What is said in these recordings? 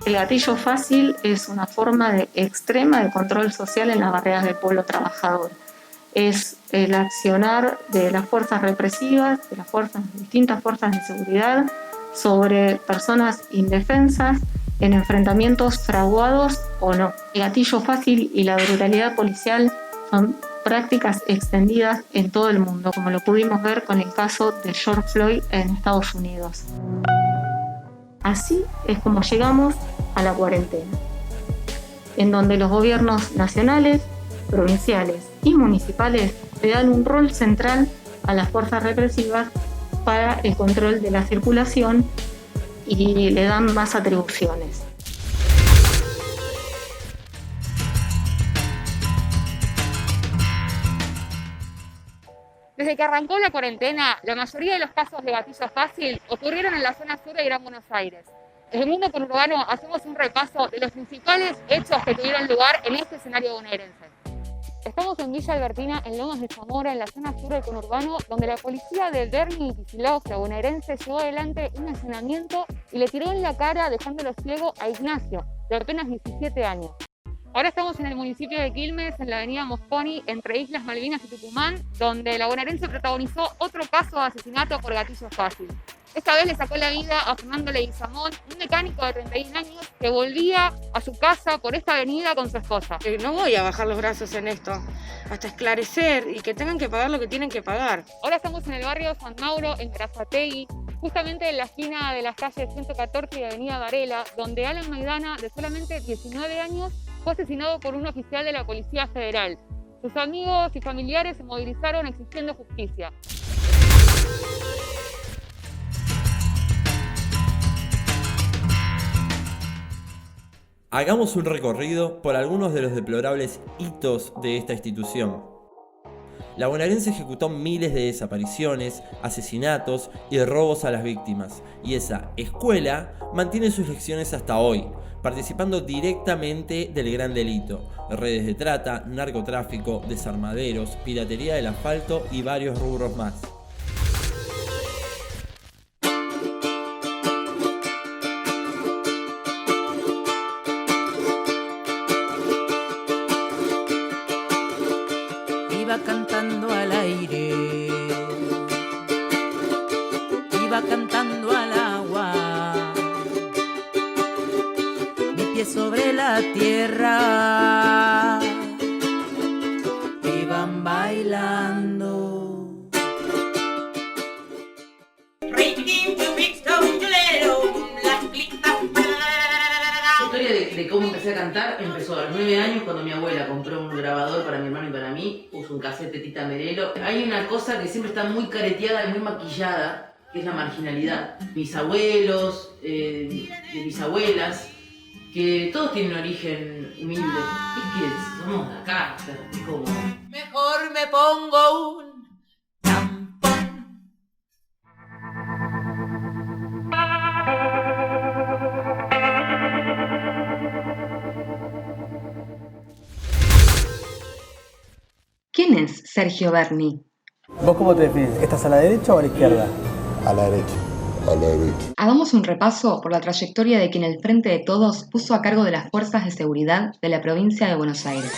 El gatillo fácil es una forma extrema de control social en las barreras del pueblo trabajador. Es el accionar de las fuerzas represivas, de las distintas fuerzas de seguridad, sobre personas indefensas en enfrentamientos fraguados o no. El gatillo fácil y la brutalidad policial son prácticas extendidas en todo el mundo, como lo pudimos ver con el caso de George Floyd en Estados Unidos. Así es como llegamos a la cuarentena, en donde los gobiernos nacionales, provinciales y municipales le dan un rol central a las fuerzas represivas para el control de la circulación y le dan más atribuciones. Desde que arrancó la cuarentena, la mayoría de los casos de gatillo fácil ocurrieron en la zona sur de Gran Buenos Aires. Desde el Mundo Conurbano hacemos un repaso de los principales hechos que tuvieron lugar en este escenario bonaerense. Estamos en Villa Albertina, en Lomas de Zamora, en la zona sur del conurbano, donde la policía de Bernie y Kicillof, la bonaerense, llevó adelante un allanamiento y le tiró en la cara, dejándolo ciego, a Ignacio, de apenas 17 años. Ahora estamos en el municipio de Quilmes, en la avenida Mosconi, entre Islas Malvinas y Tucumán, donde la bonaerense protagonizó otro caso de asesinato por gatillo fácil. Esta vez le sacó la vida a Fernando Leguizamón, un mecánico de 31 años que volvía a su casa por esta avenida con su esposa. No voy a bajar los brazos en esto, hasta esclarecer y que tengan que pagar lo que tienen que pagar. Ahora estamos en el barrio San Mauro, en Berazategui, justamente en la esquina de las calles 114 y avenida Varela, donde Alan Maidana, de solamente 19 años, fue asesinado por un oficial de la Policía Federal. Sus amigos y familiares se movilizaron exigiendo justicia. Hagamos un recorrido por algunos de los deplorables hitos de esta institución. La bonaerense ejecutó miles de desapariciones, asesinatos y robos a las víctimas, y esa escuela mantiene sus lecciones hasta hoy, participando directamente del gran delito: redes de trata, narcotráfico, desarmaderos, piratería del asfalto y varios rubros más. Iba cantando al aire, iba cantando al agua, mi pie sobre la tierra, iban bailando. La historia de cómo empecé a cantar empezó a los 9 años, cuando mi abuela compró un grabador para mi hermano y para mí, puso un cassette de Tita Merelo. Hay una cosa que siempre está muy careteada y muy maquillada, que es la marginalidad. Mis abuelos, de mis abuelas, que todos tienen un origen humilde. Es que somos de acá, es como... Mejor me pongo un tampón. ¿Quién es Sergio Berni? ¿Vos cómo te definís? ¿Estás a la derecha o a la izquierda? A la derecha. A la derecha. Hagamos un repaso por la trayectoria de quien el Frente de Todos puso a cargo de las fuerzas de seguridad de la provincia de Buenos Aires.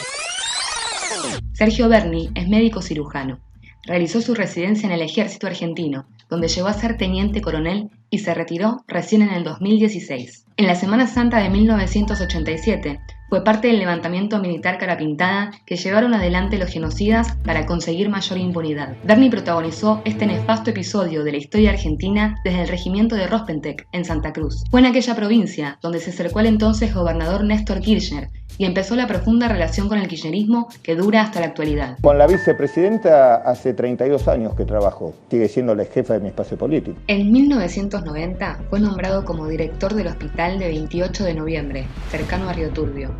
Sergio Berni es médico cirujano. Realizó su residencia en el Ejército Argentino, donde llegó a ser teniente coronel y se retiró recién en el 2016. En la Semana Santa de 1987 fue parte del levantamiento militar Cara Pintada que llevaron adelante los genocidas para conseguir mayor impunidad. Berni protagonizó este nefasto episodio de la historia argentina desde el regimiento de Rospentec, en Santa Cruz. Fue en aquella provincia donde se acercó al entonces gobernador Néstor Kirchner y empezó la profunda relación con el kirchnerismo que dura hasta la actualidad. Con la vicepresidenta hace 32 años que trabajo. Sigue siendo la jefa de mi espacio político. En 1990 fue nombrado como director del hospital de 28 de noviembre, cercano a Río Turbio.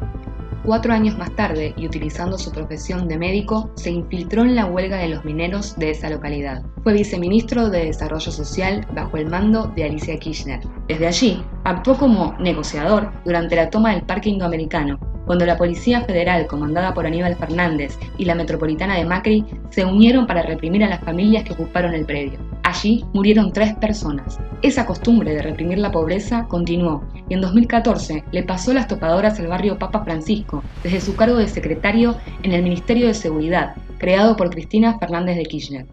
4 años más tarde, y utilizando su profesión de médico, se infiltró en la huelga de los mineros de esa localidad. Fue viceministro de Desarrollo Social bajo el mando de Alicia Kirchner. Desde allí, actuó como negociador durante la toma del Parque Indoamericano, cuando la Policía Federal, comandada por Aníbal Fernández, y la Metropolitana de Macri se unieron para reprimir a las familias que ocuparon el predio. Allí murieron 3 personas. Esa costumbre de reprimir la pobreza continuó y en 2014 le pasó las topadoras al barrio Papa Francisco desde su cargo de secretario en el Ministerio de Seguridad, creado por Cristina Fernández de Kirchner.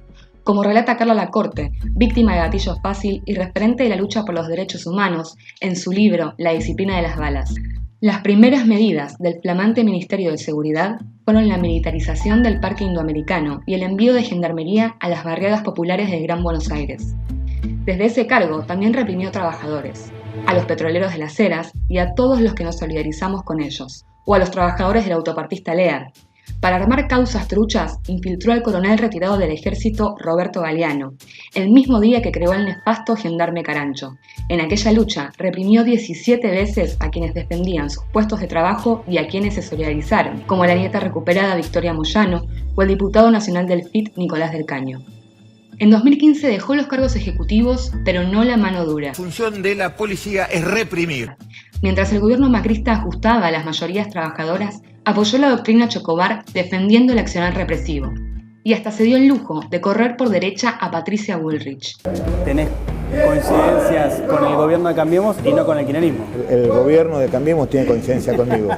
Como relata Carla Lacorte, víctima de gatillo fácil y referente de la lucha por los derechos humanos, en su libro La disciplina de las balas. Las primeras medidas del flamante Ministerio de Seguridad fueron la militarización del Parque Indoamericano y el envío de gendarmería a las barriadas populares del Gran Buenos Aires. Desde ese cargo también reprimió trabajadores, a los petroleros de las Heras y a todos los que nos solidarizamos con ellos, o a los trabajadores del autopartista Lear. Para armar causas truchas, infiltró al coronel retirado del ejército Roberto Galeano, el mismo día que creó el nefasto gendarme Carancho. En aquella lucha, reprimió 17 veces a quienes defendían sus puestos de trabajo y a quienes se solidarizaron, como la nieta recuperada Victoria Moyano o el diputado nacional del FIT Nicolás del Caño. En 2015 dejó los cargos ejecutivos, pero no la mano dura. La función de la policía es reprimir. Mientras el gobierno macrista ajustaba a las mayorías trabajadoras, apoyó la doctrina Chocobar defendiendo el accionar represivo. Y hasta se dio el lujo de correr por derecha a Patricia Bullrich. Tenés coincidencias con el gobierno de Cambiemos y no con el kirchnerismo. El gobierno de Cambiemos tiene coincidencia conmigo.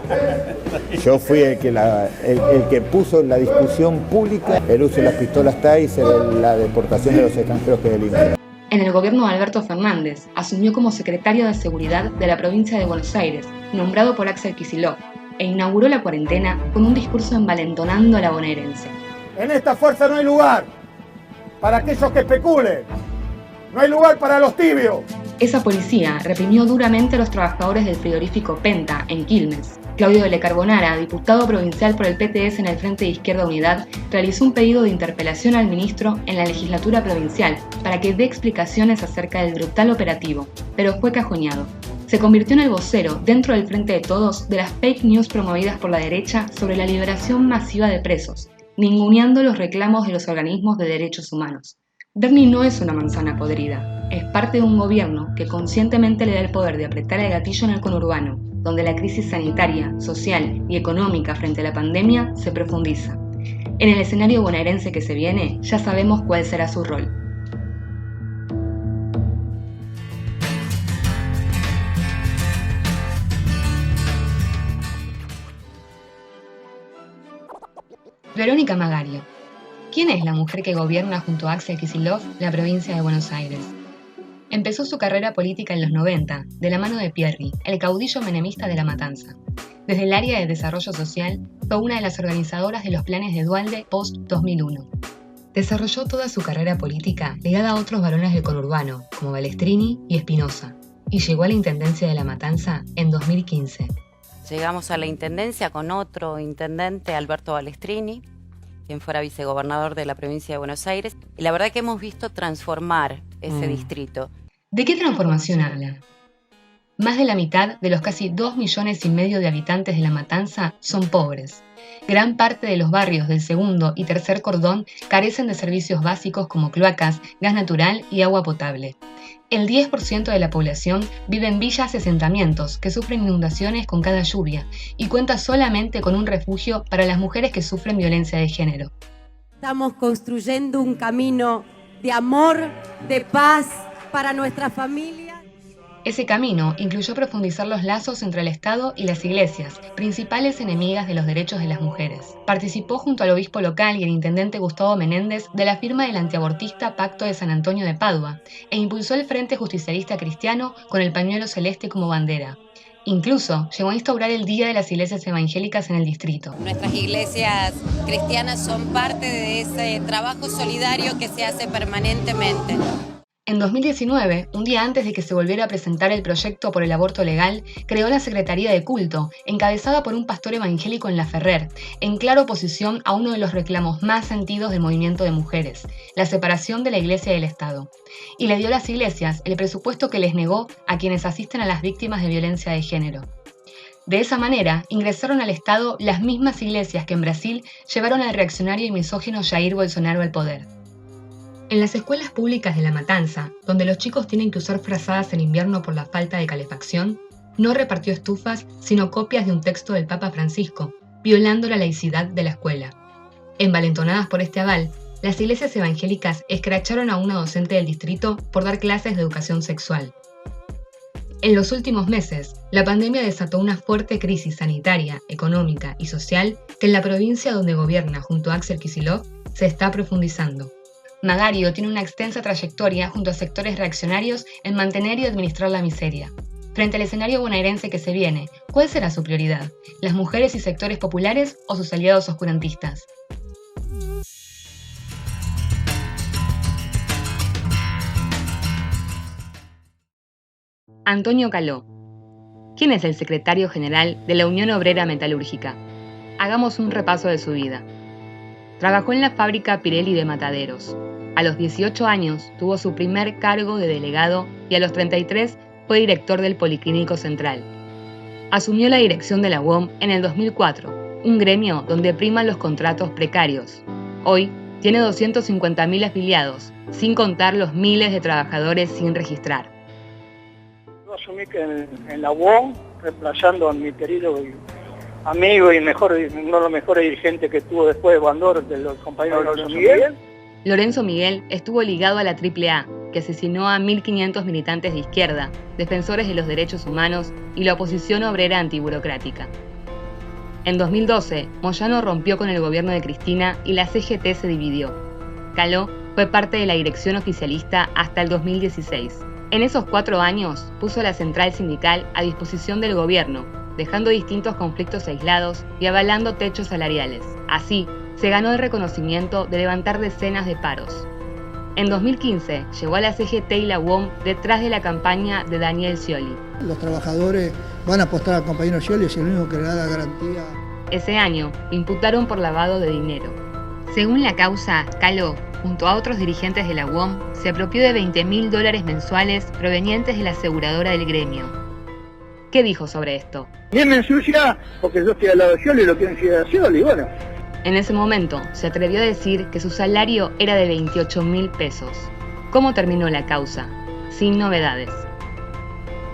Yo fui el que puso en la discusión pública el uso de las pistolas Taser, la deportación de los extranjeros que delinquen. En el gobierno de Alberto Fernández, asumió como secretario de Seguridad de la provincia de Buenos Aires, nombrado por Axel Kicillof, e inauguró la cuarentena con un discurso envalentonando a la bonaerense. En esta fuerza no hay lugar para aquellos que especulen, no hay lugar para los tibios. Esa policía reprimió duramente a los trabajadores del frigorífico Penta, en Quilmes. Claudio de Le Carbonara, diputado provincial por el PTS en el Frente de Izquierda Unidad, realizó un pedido de interpelación al ministro en la legislatura provincial para que dé explicaciones acerca del brutal operativo, pero fue cajoneado. Se convirtió en el vocero, dentro del Frente de Todos, de las fake news promovidas por la derecha sobre la liberación masiva de presos, ninguneando los reclamos de los organismos de derechos humanos. Bernie no es una manzana podrida, es parte de un gobierno que conscientemente le da el poder de apretar el gatillo en el conurbano, donde la crisis sanitaria, social y económica frente a la pandemia se profundiza. En el escenario bonaerense que se viene, ya sabemos cuál será su rol. Verónica Magario. ¿Quién es la mujer que gobierna junto a Axel Kicillof la provincia de Buenos Aires? Empezó su carrera política en los 90, de la mano de Pierri, el caudillo menemista de La Matanza. Desde el área de desarrollo social, fue una de las organizadoras de los planes de Duhalde post-2001. Desarrolló toda su carrera política ligada a otros varones del conurbano, como Balestrini y Espinosa, y llegó a la intendencia de La Matanza en 2015. Llegamos a la intendencia con otro intendente, Alberto Balestrini, quien fuera vicegobernador de la provincia de Buenos Aires, y la verdad que hemos visto transformar ese distrito. ¿De qué transformación habla? Más de la mitad de los casi 2,5 millones de habitantes de La Matanza son pobres. Gran parte de los barrios del segundo y tercer cordón carecen de servicios básicos como cloacas, gas natural y agua potable. El 10% de la población vive en villas y asentamientos que sufren inundaciones con cada lluvia y cuenta solamente con un refugio para las mujeres que sufren violencia de género. Estamos construyendo un camino de amor, de paz para nuestra familia. Ese camino incluyó profundizar los lazos entre el Estado y las iglesias, principales enemigas de los derechos de las mujeres. Participó junto al obispo local y el intendente Gustavo Menéndez de la firma del antiabortista Pacto de San Antonio de Padua e impulsó el Frente Justicialista Cristiano con el pañuelo celeste como bandera. Incluso llegó a instaurar el Día de las Iglesias Evangélicas en el distrito. Nuestras iglesias cristianas son parte de ese trabajo solidario que se hace permanentemente. En 2019, un día antes de que se volviera a presentar el proyecto por el aborto legal, creó la Secretaría de Culto, encabezada por un pastor evangélico en La Ferrer, en clara oposición a uno de los reclamos más sentidos del movimiento de mujeres, la separación de la Iglesia y del Estado. Y le dio a las iglesias el presupuesto que les negó a quienes asisten a las víctimas de violencia de género. De esa manera, ingresaron al Estado las mismas iglesias que en Brasil llevaron al reaccionario y misógino Jair Bolsonaro al poder. En las escuelas públicas de La Matanza, donde los chicos tienen que usar frazadas en invierno por la falta de calefacción, no repartió estufas, sino copias de un texto del Papa Francisco, violando la laicidad de la escuela. Envalentonadas por este aval, las iglesias evangélicas escracharon a una docente del distrito por dar clases de educación sexual. En los últimos meses, la pandemia desató una fuerte crisis sanitaria, económica y social que en la provincia donde gobierna junto a Axel Kicillof se está profundizando. Magario tiene una extensa trayectoria junto a sectores reaccionarios en mantener y administrar la miseria. Frente al escenario bonaerense que se viene, ¿cuál será su prioridad? ¿Las mujeres y sectores populares o sus aliados oscurantistas? Antonio Caló. ¿Quién es el secretario general de la Unión Obrera Metalúrgica? Hagamos un repaso de su vida. Trabajó en la fábrica Pirelli de Mataderos. A los 18 años tuvo su primer cargo de delegado y a los 33 fue director del Policlínico Central. Asumió la dirección de la UOM en el 2004, un gremio donde priman los contratos precarios. Hoy tiene 250.000 afiliados, sin contar los miles de trabajadores sin registrar. Yo asumí que en la UOM, reemplazando a mi querido amigo y uno de los mejores dirigentes que tuvo después de Bandor, de los compañeros de Lorenzo Miguel. Lorenzo Miguel estuvo ligado a la AAA, que asesinó a 1.500 militantes de izquierda, defensores de los derechos humanos y la oposición obrera antiburocrática. En 2012, Moyano rompió con el gobierno de Cristina y la CGT se dividió. Caló fue parte de la dirección oficialista hasta el 2016. En esos 4 años puso la central sindical a disposición del gobierno, dejando distintos conflictos aislados y avalando techos salariales. Así, se ganó el reconocimiento de levantar decenas de paros. En 2015, llegó a la CGT y la UOM detrás de la campaña de Daniel Scioli. Los trabajadores van a apostar al compañero Scioli, es el único que le da la garantía. Ese año, lo imputaron por lavado de dinero. Según la causa, Caló, junto a otros dirigentes de la UOM, se apropió de $20.000 mensuales provenientes de la aseguradora del gremio. ¿Qué dijo sobre esto? Bien me ensucia porque yo estoy al lado de Scioli y lo quieren seguir a Scioli, bueno. En ese momento, se atrevió a decir que su salario era de 28.000 pesos. ¿Cómo terminó la causa? Sin novedades.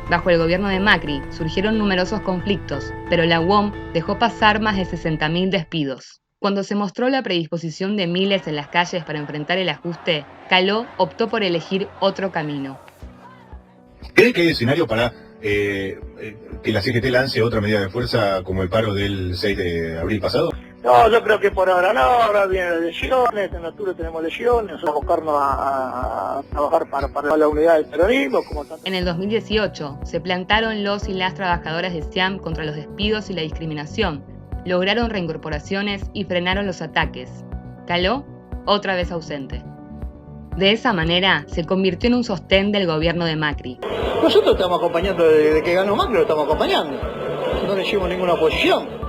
Bajo el gobierno de Macri surgieron numerosos conflictos, pero la UOM dejó pasar más de 60.000 despidos. Cuando se mostró la predisposición de miles en las calles para enfrentar el ajuste, Caló optó por elegir otro camino. ¿Cree que hay escenario para que la CGT lance otra medida de fuerza como el paro del 6 de abril pasado? No, yo creo que por ahora no, ahora vienen lesiones, en octubre tenemos lesiones, vamos a buscarnos a trabajar para la unidad del peronismo. En el 2018 se plantaron los y las trabajadoras de SIAM contra los despidos y la discriminación, lograron reincorporaciones y frenaron los ataques. Caló, otra vez ausente. De esa manera se convirtió en un sostén del gobierno de Macri. Nosotros estamos acompañando desde que ganó Macri, lo estamos acompañando, no le hicimos ninguna oposición.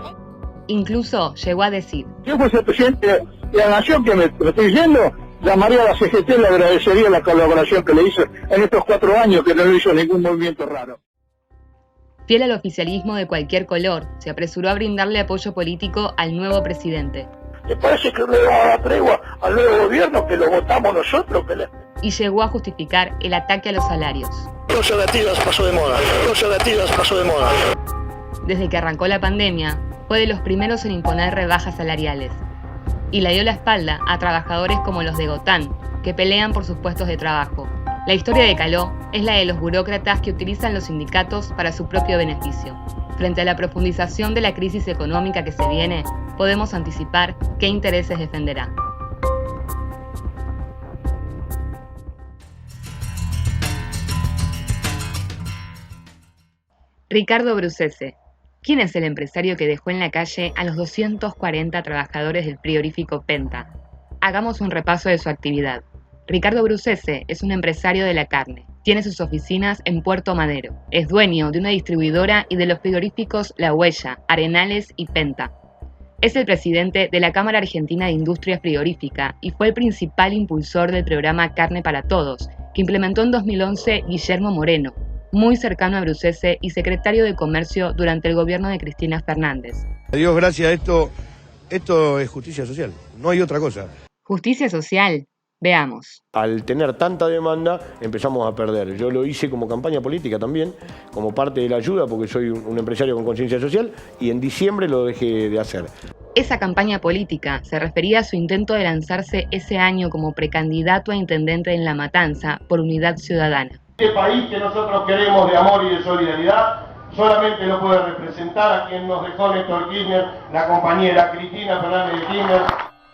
Incluso llegó a decir: Si yo fuese el presidente de la nación, que me estoy diciendo, llamaría a la CGT y le agradecería la colaboración que le hizo en estos 4 años, que no le hizo ningún movimiento raro. Fiel al oficialismo de cualquier color, se apresuró a brindarle apoyo político al nuevo presidente. ¿Le parece que le va a dar tregua al nuevo gobierno, que lo votamos nosotros? Y llegó a justificar el ataque a los salarios. Los abatidos pasó de moda, los abatidos pasó de moda. Desde que arrancó la pandemia, fue de los primeros en imponer rebajas salariales. Y le dio la espalda a trabajadores como los de Gotán, que pelean por sus puestos de trabajo. La historia de Caló es la de los burócratas que utilizan los sindicatos para su propio beneficio. Frente a la profundización de la crisis económica que se viene, podemos anticipar qué intereses defenderá. Ricardo Brucese. ¿Quién es el empresario que dejó en la calle a los 240 trabajadores del frigorífico Penta? Hagamos un repaso de su actividad. Ricardo Brucese es un empresario de la carne. Tiene sus oficinas en Puerto Madero. Es dueño de una distribuidora y de los frigoríficos La Huella, Arenales y Penta. Es el presidente de la Cámara Argentina de Industria Frigorífica y fue el principal impulsor del programa Carne para Todos, que implementó en 2011 Guillermo Moreno, muy cercano a Brucese y secretario de Comercio durante el gobierno de Cristina Fernández. A Dios gracias, esto es justicia social, no hay otra cosa. ¿Justicia social? Veamos. Al tener tanta demanda empezamos a perder. Yo lo hice como campaña política también, como parte de la ayuda, porque soy un empresario con conciencia social, y en diciembre lo dejé de hacer. Esa campaña política se refería a su intento de lanzarse ese año como precandidato a intendente en La Matanza por Unidad Ciudadana. Este país que nosotros queremos de amor y de solidaridad solamente lo puede representar a quien nos dejó Néstor Kirchner, la compañera Cristina Fernández de Kirchner.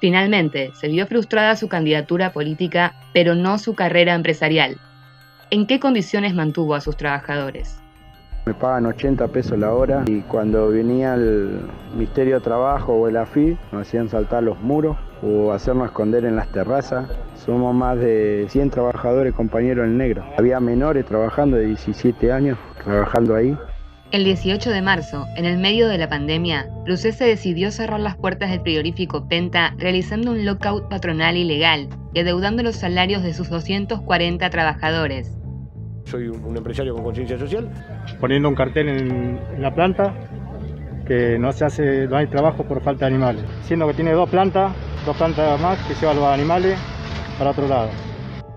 Finalmente, se vio frustrada su candidatura política, pero no su carrera empresarial. ¿En qué condiciones mantuvo a sus trabajadores? Me pagan 80 pesos la hora y cuando venía el Ministerio de Trabajo o el AFI nos hacían saltar los muros o hacernos esconder en las terrazas. Somos más de 100 trabajadores compañeros en negro. Había menores trabajando de 17 años, trabajando ahí. El 18 de marzo, en el medio de la pandemia, Brucese decidió cerrar las puertas del frigorífico Penta realizando un lockout patronal ilegal y adeudando los salarios de sus 240 trabajadores. Soy un empresario con conciencia social. Poniendo un cartel en la planta que no hay trabajo por falta de animales. Siendo que tiene dos plantas más que llevan los animales para otro lado.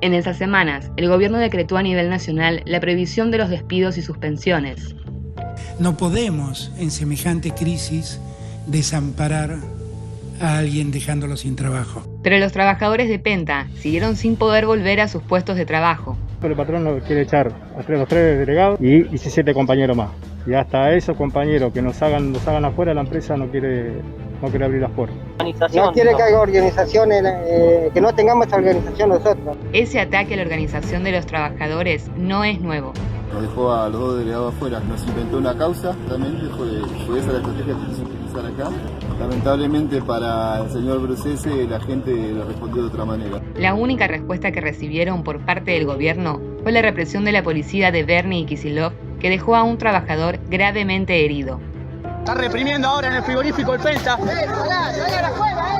En esas semanas, el gobierno decretó a nivel nacional la prohibición de los despidos y suspensiones. No podemos, en semejante crisis, desamparar a alguien dejándolo sin trabajo. Pero los trabajadores de Penta siguieron sin poder volver a sus puestos de trabajo. El patrón nos quiere echar a los tres delegados y 17 compañeros más. Y hasta esos compañeros que nos hagan afuera, la empresa no quiere abrir las puertas. No quiere que haya organizaciones, que no tengamos esa organización nosotros. Ese ataque a la organización de los trabajadores no es nuevo. Nos dejó a los dos delegados afuera, nos inventó una causa, también fue esa la estrategia que quiso utilizar acá. Lamentablemente para el señor Brucese la gente lo respondió de otra manera. La única respuesta que recibieron por parte del gobierno fue la represión de la policía de Bernie y Kicillof, que dejó a un trabajador gravemente herido. Está reprimiendo ahora en el frigorífico el Penta.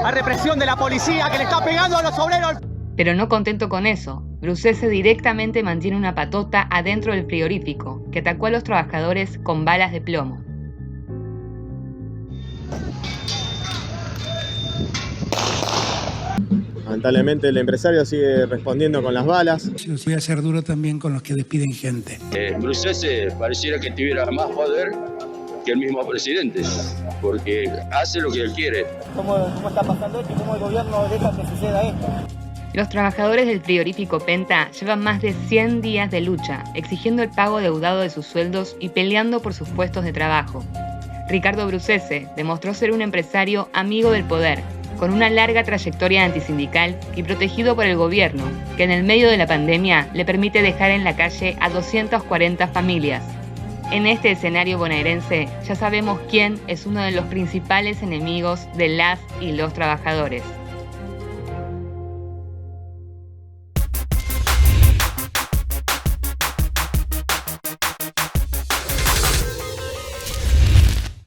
La represión de la policía que le está pegando a los obreros. Pero no contento con eso, Brucese directamente mantiene una patota adentro del frigorífico, que atacó a los trabajadores con balas de plomo. Lamentablemente el empresario sigue respondiendo con las balas. Voy a ser duro también con los que despiden gente. Brucese pareciera que tuviera más poder que el mismo presidente, porque hace lo que él quiere. ¿Cómo está pasando esto y cómo el gobierno deja que suceda esto? Los trabajadores del frigorífico Penta llevan más de 100 días de lucha, exigiendo el pago deudado de sus sueldos y peleando por sus puestos de trabajo. Ricardo Brucese demostró ser un empresario amigo del poder, con una larga trayectoria antisindical y protegido por el gobierno, que en el medio de la pandemia le permite dejar en la calle a 240 familias. En este escenario bonaerense ya sabemos quién es uno de los principales enemigos de las y los trabajadores.